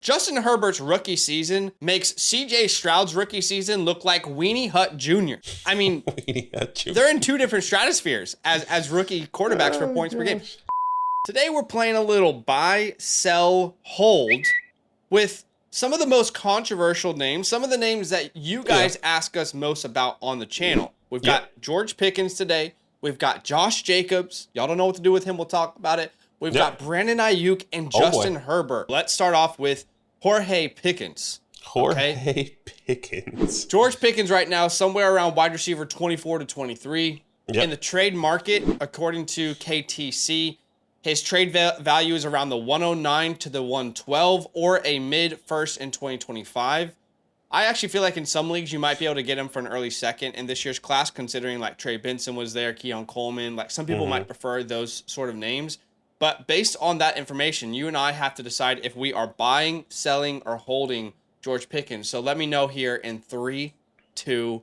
Justin Herbert's rookie season makes CJ Stroud's rookie season look like Weenie Hut Jr. I mean, they're in two different stratospheres as rookie quarterbacks for points per game. Today we're playing a little buy, sell, hold with some of the most controversial names, some of the names that you guys ask us most about on the channel. We've got George Pickens today. We've got Josh Jacobs. Y'all don't know what to do with him. We'll talk about it. We've got Brandon Aiyuk and Justin Herbert. Let's start off with Jorge Pickens. Jorge Pickens. George Pickens right now, somewhere around wide receiver 24 to 23. In the trade market, according to KTC, his trade value is around the 109 to the 112 or a mid-first in 2025. I actually feel like in some leagues you might be able to get him for an early second in this year's class, considering like Trey Benson was there, Keon Coleman. Like some people might prefer those sort of names. But based on that information, you and I have to decide if we are buying, selling, or holding George Pickens. So let me know here in 3, 2,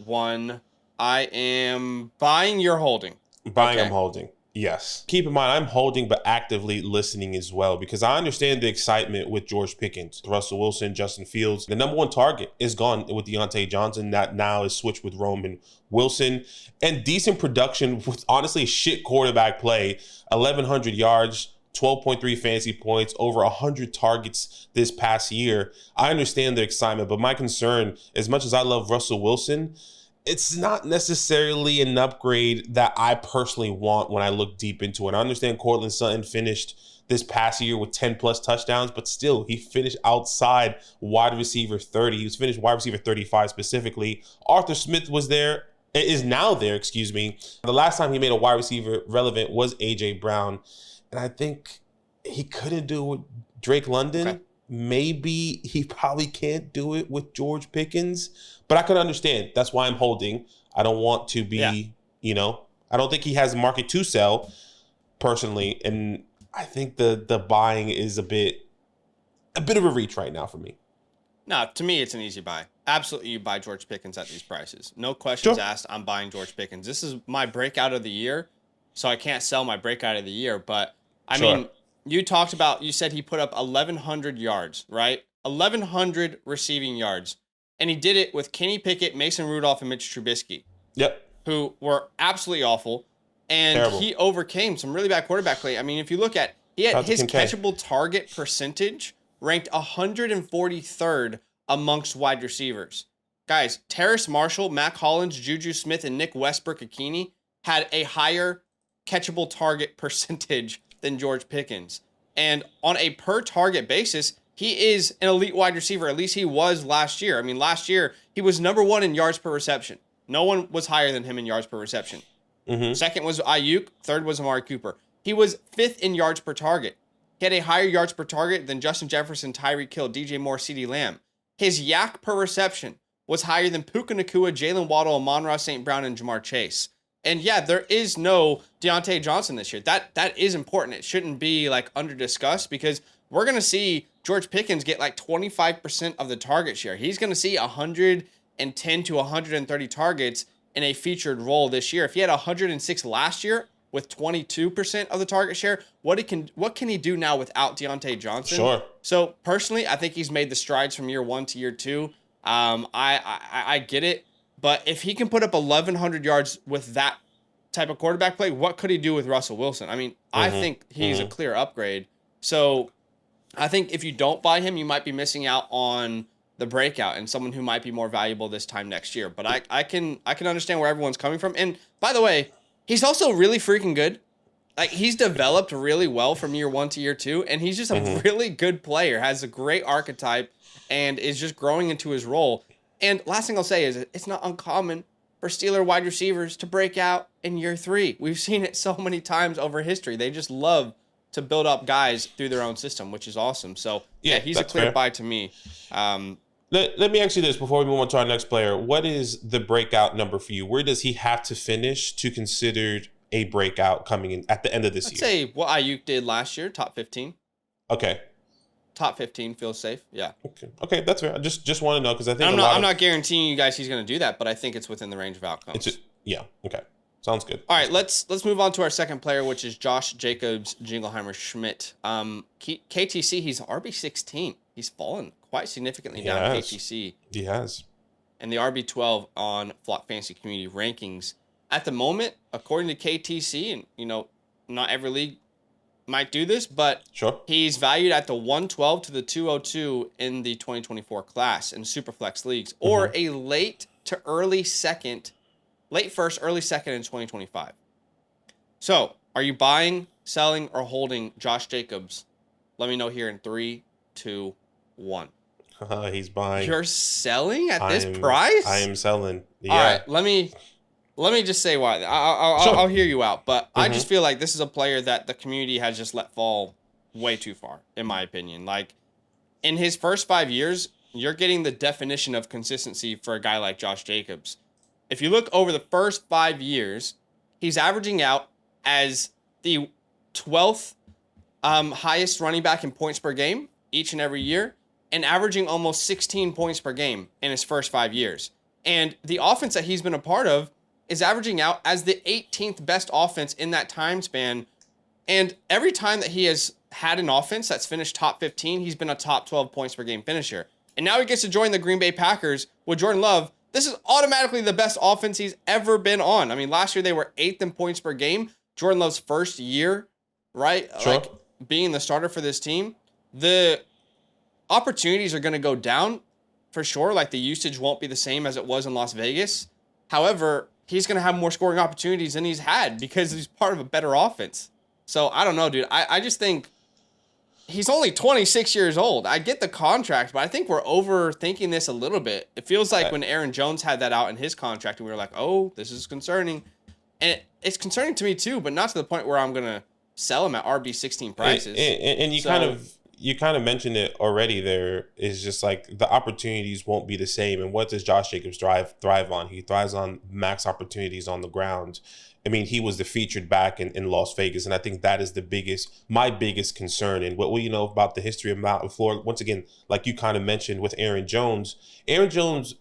1. I am buying, you're holding. Buying, I'm holding. Yes. Keep in mind, I'm holding but actively listening as well because I understand the excitement with George Pickens, Russell Wilson, Justin Fields. The number one target is gone with Deontay Johnson. That now is switched with Roman Wilson. And decent production with honestly shit quarterback play. 1,100 yards, 12.3 fantasy points, over 100 targets this past year. I understand the excitement, but my concern, as much as I love Russell Wilson, it's not necessarily an upgrade that I personally want when I look deep into it. I understand Cortland Sutton finished this past year with 10 plus touchdowns, but still he finished outside wide receiver 30. He was finished wide receiver 35 specifically. Arthur Smith is now there. The last time he made a wide receiver relevant was AJ Brown. And I think he couldn't do it with Drake London. Okay. Maybe he probably can't do it with George Pickens, but I can understand. That's why I'm holding. I don't want to be, I don't think he has the market to sell personally. And I think the buying is a bit of a reach right now for me. No, to me, it's an easy buy. Absolutely, you buy George Pickens at these prices. No questions asked. I'm buying George Pickens. This is my breakout of the year, so I can't sell my breakout of the year. But, I mean, you said he put up 1,100 yards, right? 1,100 receiving yards. And he did it with Kenny Pickett, Mason Rudolph, and Mitch Trubisky. Yep. Who were absolutely awful. And he overcame some really bad quarterback play. I mean, if you look at, his catchable target percentage ranked 143rd amongst wide receivers. Guys, Terrace Marshall, Mac Hollins, Juju Smith, and Nick Westbrook-Ikini had a higher catchable target percentage than George Pickens. And on a per target basis, he is an elite wide receiver. At least he was last year. I mean, last year, he was number one in yards per reception. No one was higher than him in yards per reception. Second was Aiyuk. Third was Amari Cooper. He was fifth in yards per target. He had a higher yards per target than Justin Jefferson, Tyreek Hill, DJ Moore, CeeDee Lamb. His yak per reception was higher than Puka Nacua, Jalen Waddle, Amon-Ra St. Brown, and Jamar Chase. And yeah, there is no Deontay Johnson this year. That is important. It shouldn't be like under discussed because we're going to see George Pickens get like 25% of the target share. He's going to see 110 to 130 targets in a featured role this year. If he had 106 last year with 22% of the target share, what can he do now without Deontay Johnson? Sure. So personally, I think he's made the strides from year 1 to year 2. I get it. But if he can put up 1,100 yards with that type of quarterback play, what could he do with Russell Wilson? I mean, I think he's a clear upgrade. So I think if you don't buy him, you might be missing out on the breakout and someone who might be more valuable this time next year. But I can understand where everyone's coming from. And by the way, he's also really freaking good. Like, he's developed really well from year 1 to year 2, and he's just a really good player, has a great archetype, and is just growing into his role. And last thing I'll say is it's not uncommon for Steeler wide receivers to break out in year 3. We've seen it so many times over history. They just love to build up guys through their own system, which is awesome. So, yeah, he's a clear buy to me. Let me ask you this before we move on to our next player. What is the breakout number for you? Where does he have to finish to consider a breakout coming in at the end of this year? I'd say what Aiyuk did last year, top 15. Okay. Top 15 feels safe. Yeah. Okay, that's fair. I just want to know because I think I'm not guaranteeing you guys he's going to do that, but I think it's within the range of outcomes. Okay. Sounds good. All right, let's move on to our second player, which is Josh Jacobs, Jingleheimer Schmidt. KTC, he's RB16. he's fallen quite significantly down KTC. He has. And the RB12 on Flock Fantasy Community rankings. At the moment, according to KTC, and not every league might do this, but he's valued at the 112 to the 202 in the 2024 class in Superflex leagues, or a late first, early second in 2025. So, are you buying, selling, or holding Josh Jacobs? Let me know here in 3, 2, 1. He's buying. You're selling at this price? I am selling. Yeah. All right, let me just say why. I'll hear you out, but I just feel like this is a player that the community has just let fall way too far, in my opinion. Like, in his first 5 years, you're getting the definition of consistency for a guy like Josh Jacobs. If you look over the first 5 years, he's averaging out as the 12th highest running back in points per game each and every year, and averaging almost 16 points per game in his first 5 years. And the offense that he's been a part of is averaging out as the 18th best offense in that time span. And every time that he has had an offense that's finished top 15, he's been a top 12 points per game finisher. And now he gets to join the Green Bay Packers with Jordan Love. This is automatically the best offense he's ever been on. I mean, last year they were 8th in points per game. Jordan Love's first year, right? Sure. Like, being the starter for this team. The opportunities are going to go down for sure. Like, the usage won't be the same as it was in Las Vegas. However, he's going to have more scoring opportunities than he's had because he's part of a better offense. So, I don't know, dude. I just think he's only 26 years old. I get the contract, but I think we're overthinking this a little bit. It feels like when Aaron Jones had that out in his contract, and we were like, oh, this is concerning. And it's concerning to me too, but not to the point where I'm going to sell him at RB16 prices. And you kind of mentioned it already. There is just like the opportunities won't be the same. And what does Josh Jacobs thrive on? He thrives on max opportunities on the ground. I mean, he was the featured back in Las Vegas, and I think that is my biggest concern. And what we know about the history of Matt LaFleur, once again, like you kind of mentioned with Aaron Jones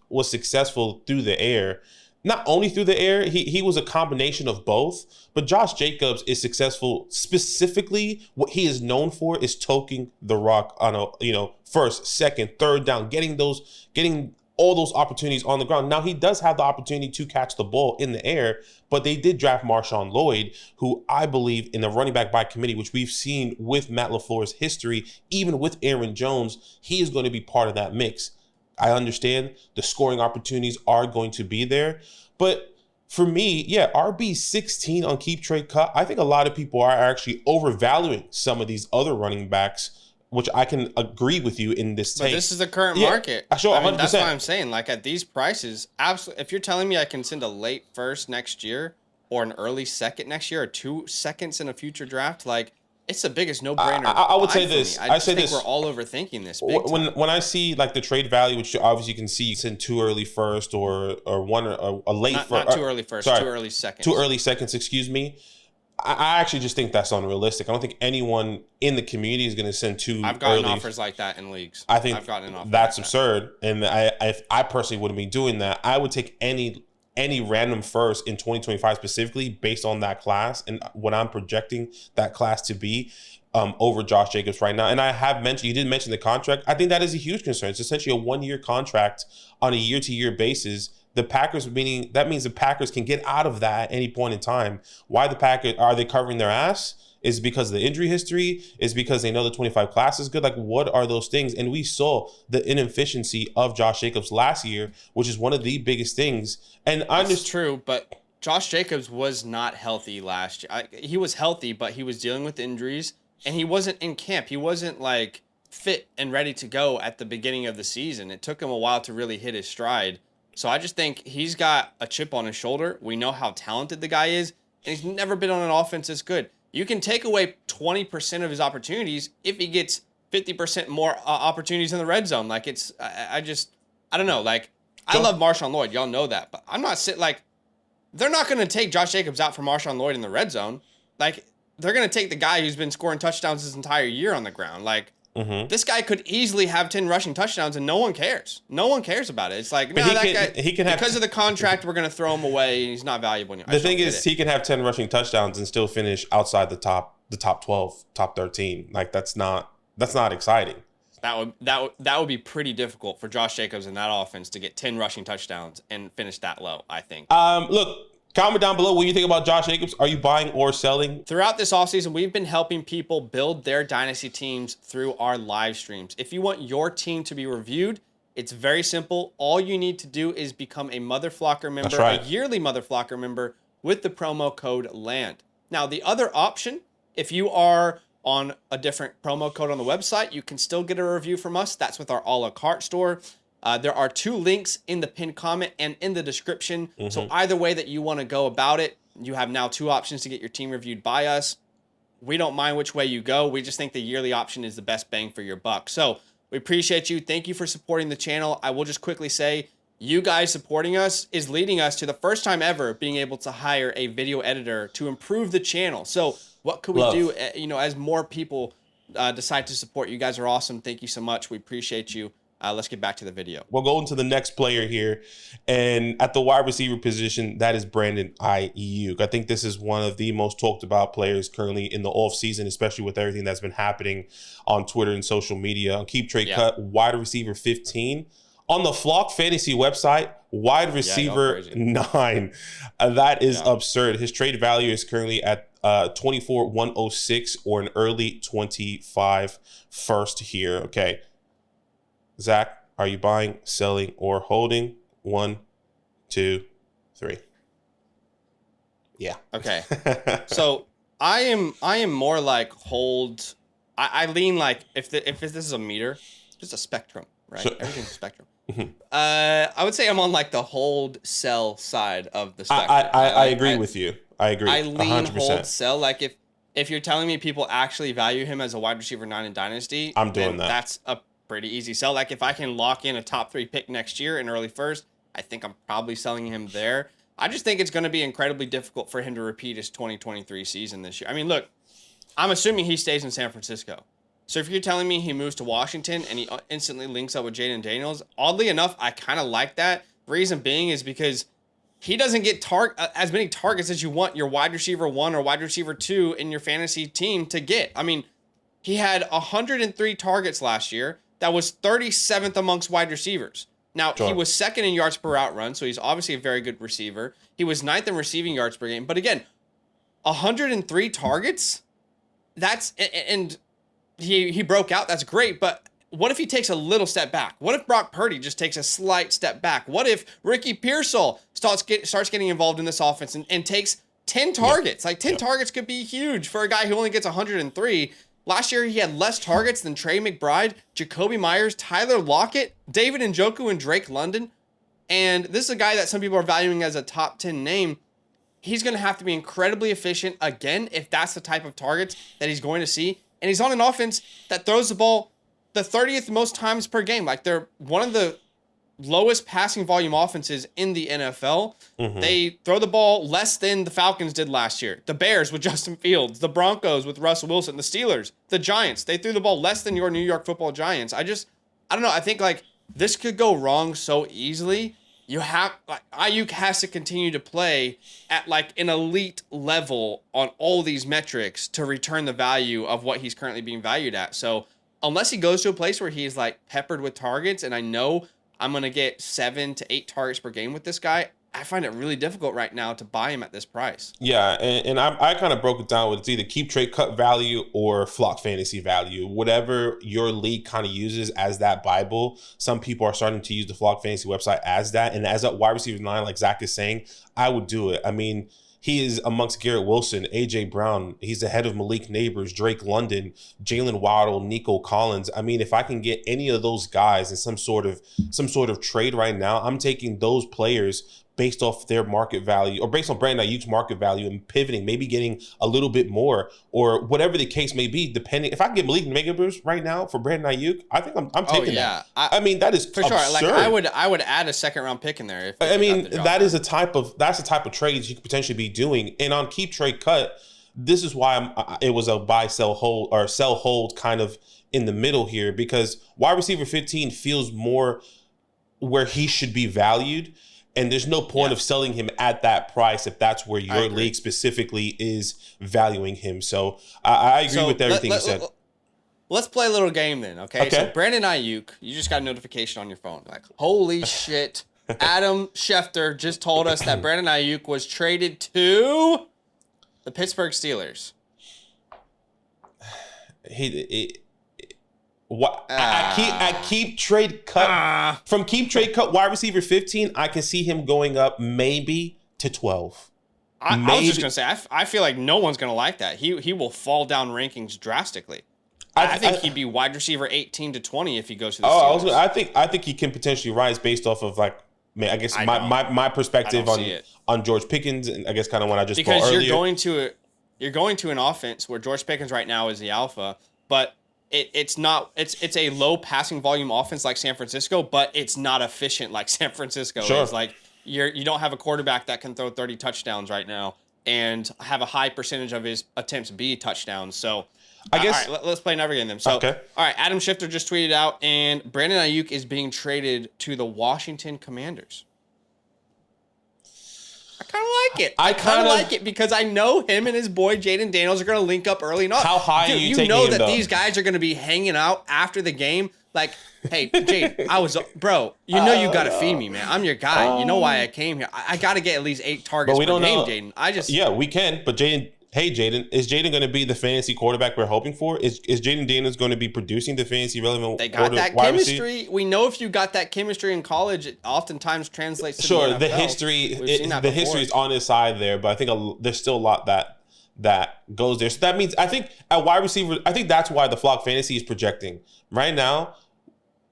was successful through the air. Not only through the air, he was a combination of both, but Josh Jacobs is successful. Specifically, what he is known for is toking the rock on a, first, second, third down, getting all those opportunities on the ground. Now, he does have the opportunity to catch the ball in the air, but they did draft Marshawn Lloyd, who I believe in the running back by committee, which we've seen with Matt LaFleur's history, even with Aaron Jones, he is going to be part of that mix. I understand the scoring opportunities are going to be there. But for me, RB16 on Keep Trade Cut, I think a lot of people are actually overvaluing some of these other running backs, which I can agree with you in this take. But this is the current market. Sure, 100%. That's why I'm saying, like, at these prices, absolutely. If you're telling me I can send a late first next year or an early second next year or 2 seconds in a future draft, like, it's the biggest no-brainer. I would say this. I think we're all overthinking this. When I see like the trade value, which obviously you can see, it's in too early first or a late first. Not too early first. Sorry, 2 early seconds. 2 early seconds. Excuse me. I actually just think that's unrealistic. I don't think anyone in the community is going to send 2 I've gotten early offers like that in leagues. I think I've gotten an offer that's like absurd, and I personally wouldn't be doing that. I would take any random first in 2025 specifically based on that class and what I'm projecting that class to be over Josh Jacobs right now. And I have mentioned, you didn't mention the contract. I think that is a huge concern. It's essentially a 1-year contract on a year-to-year basis. The Packers, meaning that means the Packers can get out of that at any point in time. Why the Packers, are they covering their ass? Is it because of the injury history? Is it because they know the 25 class is good? Like, what are those things? And we saw the inefficiency of Josh Jacobs last year, which is one of the biggest things. And I understand. It's true, but Josh Jacobs was not healthy last year. He was healthy, but he was dealing with injuries, and he wasn't in camp. He wasn't, like, fit and ready to go at the beginning of the season. It took him a while to really hit his stride. So I just think he's got a chip on his shoulder. We know how talented the guy is, and he's never been on an offense this good. You can take away 20% of his opportunities if he gets 50% more opportunities in the red zone. Like, I don't know. Like, I love Marshawn Lloyd. Y'all know that. But I'm not they're not going to take Josh Jacobs out for Marshawn Lloyd in the red zone. Like, they're going to take the guy who's been scoring touchdowns his entire year on the ground. Like, this guy could easily have 10 rushing touchdowns and no one cares. No one cares about it. It's like, no, that guy, because of the contract, we're going to throw him away. He's not valuable. The thing is, he can have 10 rushing touchdowns and still finish outside the top 12, top 13. Like, that's not exciting. That would be pretty difficult for Josh Jacobs in that offense to get 10 rushing touchdowns and finish that low, I think. Look, comment down below what you think about Josh Jacobs. Are you buying or selling? Throughout this offseason, we've been helping people build their dynasty teams through our live streams. If you want your team to be reviewed, it's very simple. All you need to do is become a Mother Flocker member, a yearly Mother Flocker member with the promo code LAND. Now, the other option, if you are on a different promo code on the website, you can still get a review from us. That's with our a la carte store. There are 2 links in the pinned comment and in the description. So either way that you want to go about it, you have now 2 options to get your team reviewed by us. We don't mind which way you go. We just think the yearly option is the best bang for your buck. So we appreciate you. Thank you for supporting the channel. I will just quickly say, you guys supporting us is leading us to the first time ever being able to hire a video editor to improve the channel. So what could we do, as more people decide to support? You guys are awesome. Thank you so much. We appreciate you. Let's get back to the video. We'll go into the next player here. And at the wide receiver position, that is Brandon Aiyuk. I think this is one of the most talked about players currently in the offseason, especially with everything that's been happening on Twitter and social media. On Keep Trade Cut, wide receiver 15. On the Flock Fantasy website, wide receiver 9. That is absurd. His trade value is currently at 24,106 or an early 25 first here. Okay. Zach, are you buying, selling, or holding? 1, 2, 3. Yeah. Okay. So I am more like hold. I lean like if this is a meter, just a spectrum, right? Sure. Everything's a spectrum. I would say I'm on like the hold sell side of the spectrum. I agree with you. I agree. I lean 100%. Hold sell. Like if you're telling me people actually value him as a wide receiver 9 in Dynasty, I'm doing that. That's a pretty easy sell. Like if I can lock in a top 3 pick next year in early first, I think I'm probably selling him there. I just think it's going to be incredibly difficult for him to repeat his 2023 season this year. I mean, look, I'm assuming he stays in San Francisco. So if you're telling me he moves to Washington and he instantly links up with Jaden Daniels, oddly enough, I kind of like that. Reason being is because he doesn't get as many targets as you want your wide receiver 1 or wide receiver 2 in your fantasy team to get. I mean, he had 103 targets last year. That was 37th amongst wide receivers. Now, he was 2nd in yards per route run, so he's obviously a very good receiver. He was 9th in receiving yards per game. But again, 103 targets, and he broke out. That's great. But what if he takes a little step back? What if Brock Purdy just takes a slight step back? What if Ricky Pearsall starts getting involved in this offense and takes 10 targets? Like 10 targets could be huge for a guy who only gets 103. Last year, he had less targets than Trey McBride, Jacoby Myers, Tyler Lockett, David Njoku, and Drake London. And this is a guy that some people are valuing as a top 10 name. He's going to have to be incredibly efficient again if that's the type of targets that he's going to see. And he's on an offense that throws the ball the 30th most times per game. Like they're one of the lowest passing volume offenses in the NFL. They throw the ball less than the Falcons did last year. The Bears with Justin Fields, the Broncos with Russell Wilson, the Steelers, the Giants. They threw the ball less than your New York Football Giants. I don't know. I think like this could go wrong so easily. Aiyuk has to continue to play at like an elite level on all these metrics to return the value of what he's currently being valued at. So unless he goes to a place where he's like peppered with targets, and I know I'm going to get 7 to 8 targets per game with this guy, I find it really difficult right now to buy him at this price. Yeah, and I kind of broke it down with it's either Keep Trade Cut value or Flock Fantasy value. Whatever your league kind of uses as that Bible, some people are starting to use the Flock Fantasy website as that. And as a wide receiver 9, like Zach is saying, I would do it. I mean, he is amongst Garrett Wilson, A.J. Brown. He's ahead of Malik Neighbors, Drake London, Jalen Waddle, Nico Collins. I mean, if I can get any of those guys in some sort of trade right now, I'm taking those players based off their market value or based on Brandon Aiyuk's market value and pivoting, maybe getting a little bit more or whatever the case may be, depending. If I can get Malik Neighbors right now for Brandon Aiyuk, I think I'm taking that. I mean, that is for absurd. Sure. Like I would add a 2nd round pick in there. I mean, that's the type of trades you could potentially be doing. And on Keep Trade Cut, this is why it was a buy, sell, hold or sell, hold kind of in the middle here, because wide receiver 15 feels more where he should be valued. And there's no point of selling him at that price if that's where your league specifically is valuing him. So I agree with everything you said. let's play a little game then, okay? So Brandon Aiyuk, you just got a notification on your phone. Like, holy shit. Adam Schefter just told us that Brandon Aiyuk was traded to the Pittsburgh Steelers. I keep trade cut from keep trade cut wide receiver 15. I can see him going up maybe to 12. I was just gonna say I feel like no one's gonna like that. He will fall down rankings drastically. I think he'd be wide receiver 18 to 20 if he goes to the Steelers. I think he can potentially rise based off of like, I guess my perspective on George Pickens, and I guess kind of what I just because earlier. you're going to an offense where George Pickens right now is the alpha, but it's a low passing volume offense like San Francisco, but it's not efficient like San Francisco is. Like you don't have a quarterback that can throw 30 touchdowns right now and have a high percentage of his attempts be touchdowns. So I guess all right, let's play another game then. So all right, Adam Schefter just tweeted out, and Brandon Aiyuk is being traded to the Washington Commanders. I kind of like it. I kind of like it because I know him and his boy Jaden Daniels are going to link up early enough. How high are you taking know him, that though? These guys are going to be hanging out after the game. Like, hey, Jaden, bro, you know you got to feed me, man. I'm your guy. You know why I came here. I got to get at least 8 targets per game, Jaden. Yeah, we can, but Jaden... Hey, Jaden, is Jaden going to be the fantasy quarterback we're hoping for? Is Jaden Daniels going to be producing the fantasy relevant? They got that chemistry. We know if you got that chemistry in college, it oftentimes translates to the NFL. The history is on his side there, but I think there's still a lot that goes there. So that means I think at wide receiver, I think that's why the Flock Fantasy is projecting right now.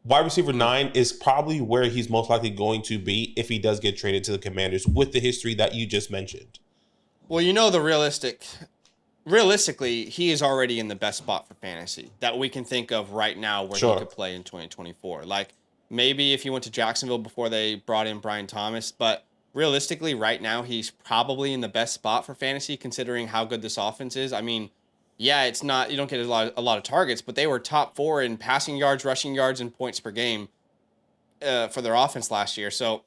Wide receiver 9 is probably where he's most likely going to be if he does get traded to the Commanders with the history that you just mentioned. Well, you know realistically, he is already in the best spot for fantasy that we can think of right now where he could play in 2024. Like, maybe if he went to Jacksonville before they brought in Brian Thomas, but realistically, right now, he's probably in the best spot for fantasy considering how good this offense is. I mean, yeah, it's not, you don't get a lot of targets, but they were top 4 in passing yards, rushing yards, and points per game for their offense last year. So,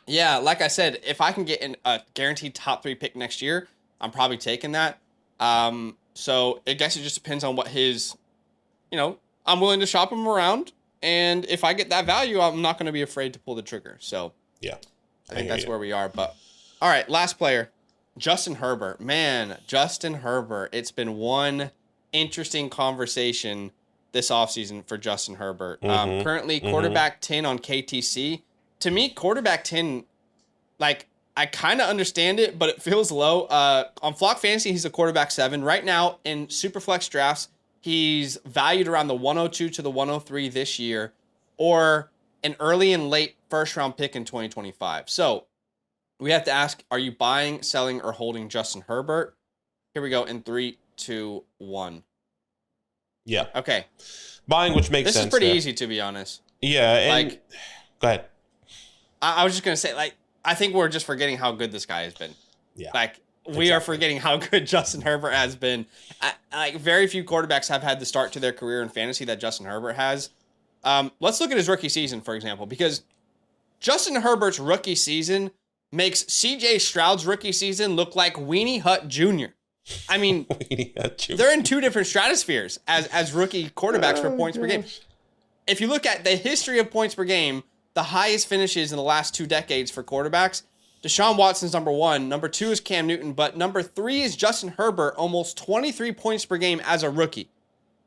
yeah, like I said, if I can get a guaranteed top 3 pick next year, I'm probably taking that. So I guess it just depends on what I'm willing to shop him around. And if I get that value, I'm not going to be afraid to pull the trigger. So yeah, I think that's where we are. But all right, last player, Justin Herbert. Man, Justin Herbert. It's been one interesting conversation this offseason for Justin Herbert. Currently quarterback 10 on KTC. To me, quarterback 10, like, I kind of understand it, but it feels low. On Flock Fantasy, he's a quarterback 7. Right now, in Superflex drafts, he's valued around the 102 to the 103 this year, or an early and late first-round pick in 2025. So, we have to ask, are you buying, selling, or holding Justin Herbert? Here we go in 3, 2, 1. Yeah. Okay. Buying, which makes sense. This is pretty easy, to be honest. Yeah. And go ahead. I was just going to say, like, I think we're just forgetting how good this guy has been. Yeah. Like, we are forgetting how good Justin Herbert has been. Like, very few quarterbacks have had the start to their career in fantasy that Justin Herbert has. Let's look at his rookie season, for example, because Justin Herbert's rookie season makes CJ Stroud's rookie season look like Weenie Hut Jr. I mean, they're in 2 different stratospheres as rookie quarterbacks for points per game. If you look at the history of points per game, the highest finishes in the last 2 decades for quarterbacks, Deshaun Watson's number 1. Number 2 is Cam Newton, but number 3 is Justin Herbert, almost 23 points per game as a rookie.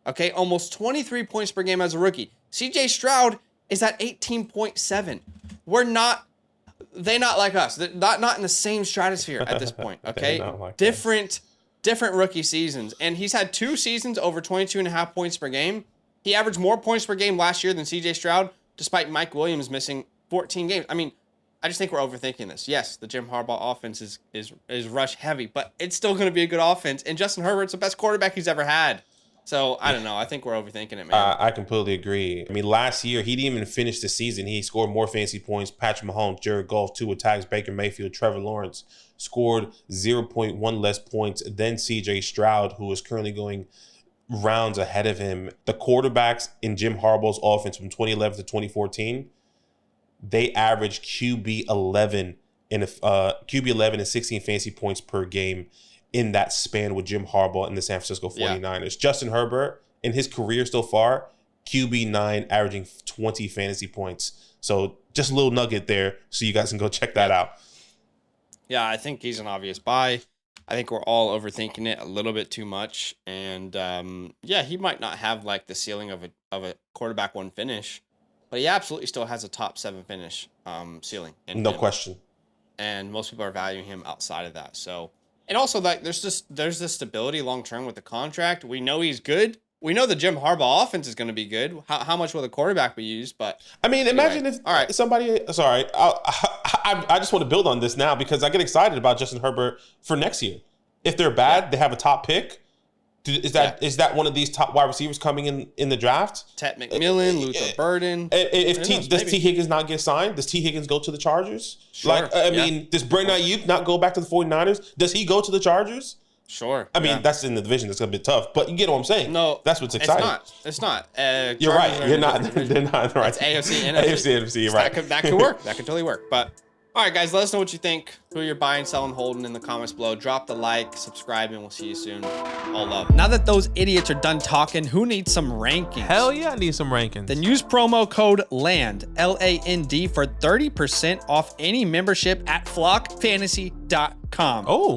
Okay, almost 23 points per game as a rookie. CJ Stroud is at 18.7. They're not like us. They're not in the same stratosphere at this point, okay? Like different rookie seasons. And he's had 2 seasons over 22.5 points per game. He averaged more points per game last year than CJ Stroud, despite Mike Williams missing 14 games. I mean, I just think we're overthinking this. Yes, the Jim Harbaugh offense is rush heavy, but it's still going to be a good offense. And Justin Herbert's the best quarterback he's ever had. So, I don't know. I think we're overthinking it, man. I completely agree. I mean, last year, he didn't even finish the season. He scored more fantasy points. Patrick Mahomes, Jared Goff, 2 attacks, Baker Mayfield, Trevor Lawrence scored 0.1 less points than CJ Stroud, who is currently going rounds ahead of him. The quarterbacks in Jim Harbaugh's offense from 2011 to 2014, they averaged QB 11 and 16 fantasy points per game in that span with Jim Harbaugh and the San Francisco 49ers. Yeah. Justin Herbert in his career so far, QB9 averaging 20 fantasy points. So just a little nugget there so you guys can go check that out. Yeah, I think he's an obvious buy. I think we're all overthinking it a little bit too much. And yeah, he might not have like the ceiling of a quarterback one finish, but he absolutely still has a top 7 finish ceiling. No question. And most people are valuing him outside of that. So, and also like there's this stability long term with the contract. We know he's good. We know the Jim Harbaugh offense is going to be good. How much will the quarterback be used? But I mean, imagine if somebody. Sorry, I just want to build on this now because I get excited about Justin Herbert for next year. If they're bad, they have a top pick. Is that one of these top wide receivers coming in the draft? Ted McMillan, Luther Burden. Does T. Higgins not get signed? Does T. Higgins go to the Chargers? Sure. I mean, does Brandon Aiyuk not go back to the 49ers? Does he go to the Chargers? Sure. I mean, that's in the division. That's going to be tough. But you get what I'm saying. No. That's what's exciting. It's not. You're right. You're not. They're not. Right. It's AFC, NFC. AFC, you're right. That could work. That could totally work. But, all right, guys, let us know what you think. Who you're buying, selling, holding in the comments below. Drop the like, subscribe, and we'll see you soon. All love. Now that those idiots are done talking, who needs some rankings? Hell yeah, I need some rankings. Then use promo code LAND, LAND, for 30% off any membership at flockfantasy.com. Oh.